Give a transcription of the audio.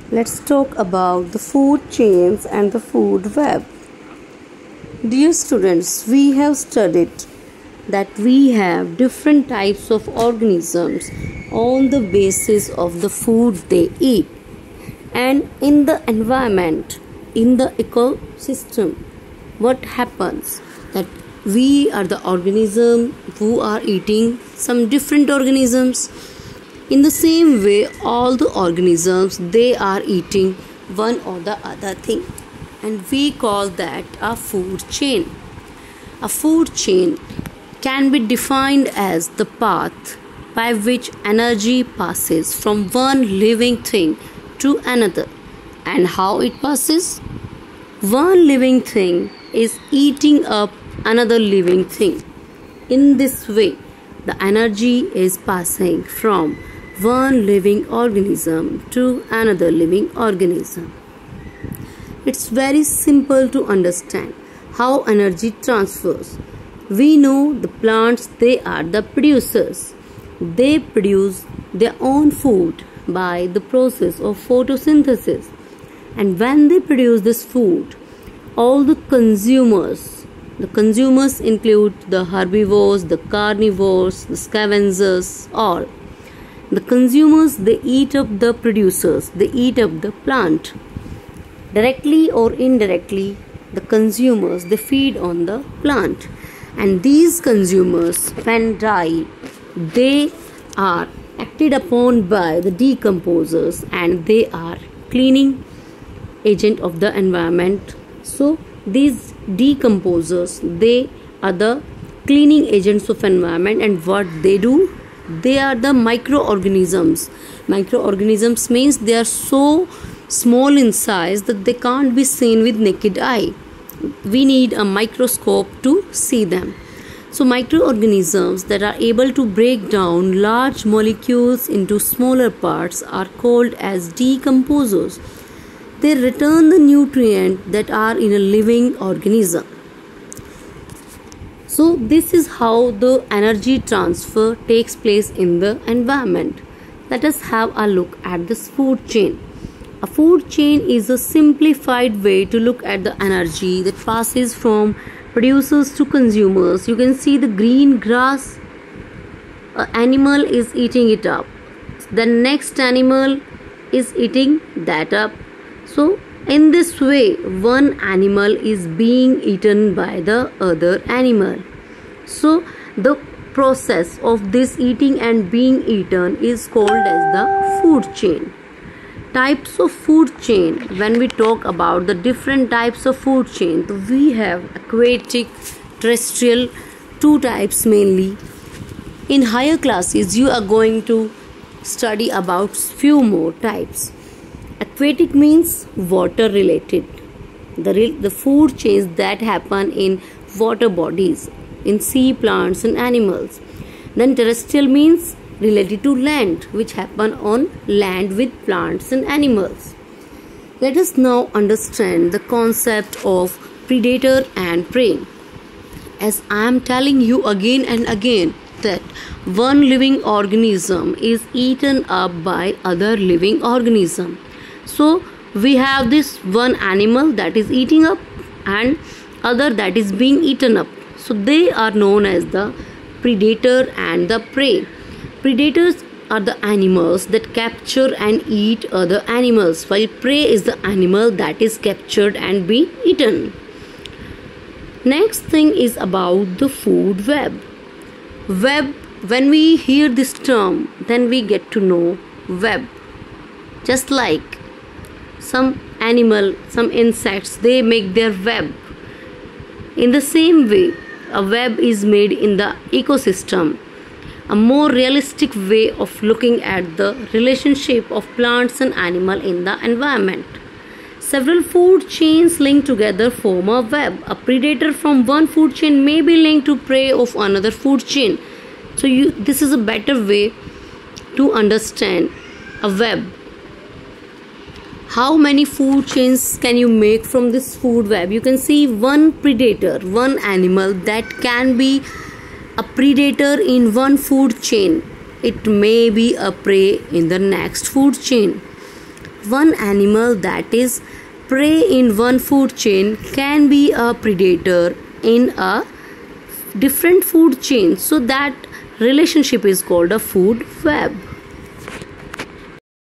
Let's talk about the food chains and the food web. Dear students, we have studied that we have different types of organisms on the basis of the food they eat. And in the environment, in the ecosystem, what happens? That we are the organism who are eating some different organisms. In the same way, all the organisms, they are eating one or the other thing, and we call that a food chain. A food chain can be defined as the path by which energy passes from one living thing to another. And how it passes? One living thing is eating up another living thing. In this way, the energy is passing from one living organism to another living organism. It's very simple to understand how energy transfers. We know the plants, they are the producers. They produce their own food by the process of photosynthesis. And when they produce this food, all the consumers include the herbivores, the carnivores, the scavengers, all. The consumers, they eat up the producers, they eat up the plant. Directly or indirectly, the consumers, they feed on the plant. And these consumers, when die, they are acted upon by the decomposers, and they are cleaning agent of the environment. So these decomposers, they are the cleaning agents of environment, and what they do? They are the microorganisms. Microorganisms means they are so small in size that they can't be seen with naked eye. We need a microscope to see them. So microorganisms that are able to break down large molecules into smaller parts are called as decomposers. They return the nutrients that are in a living organism. So this is how the energy transfer takes place in the environment. Let us have a look at this food chain. A food chain is a simplified way to look at the energy that passes from producers to consumers. You can see the green grass. An animal is eating it up. The next animal is eating that up. So in this way, one animal is being eaten by the other animal. So the process of this eating and being eaten is called as the food chain. Types of food chain. When we talk about the different types of food chain, we have aquatic, terrestrial, two types mainly. In higher classes, you are going to study about few more types. Aquatic means water related. The food chains that happen in water bodies, in sea plants and animals. Then terrestrial means related to land, which happen on land with plants and animals. Let us now understand the concept of predator and prey. As I am telling you again and again that one living organism is eaten up by other living organism. So we have this one animal that is eating up and other that is being eaten up. So they are known as the predator and the prey. Predators are the animals that capture and eat other animals, while prey is the animal that is captured and be eaten. Next thing is about the food web. Web, when we hear this term, then we get to know web. Just like some animal, some insects, they make their web. In the same way, a web is made in the ecosystem. A more realistic way of looking at the relationship of plants and animal in the environment. Several food chains linked together form a web. A predator from one food chain may be linked to prey of another food chain. So this is a better way to understand a web. How many food chains can you make from this food web? You can see one predator, one animal that can be a predator in one food chain. It may be a prey in the next food chain. one animal that is prey in one food chain can be a predator in a different food chain. So that relationship is called a food web.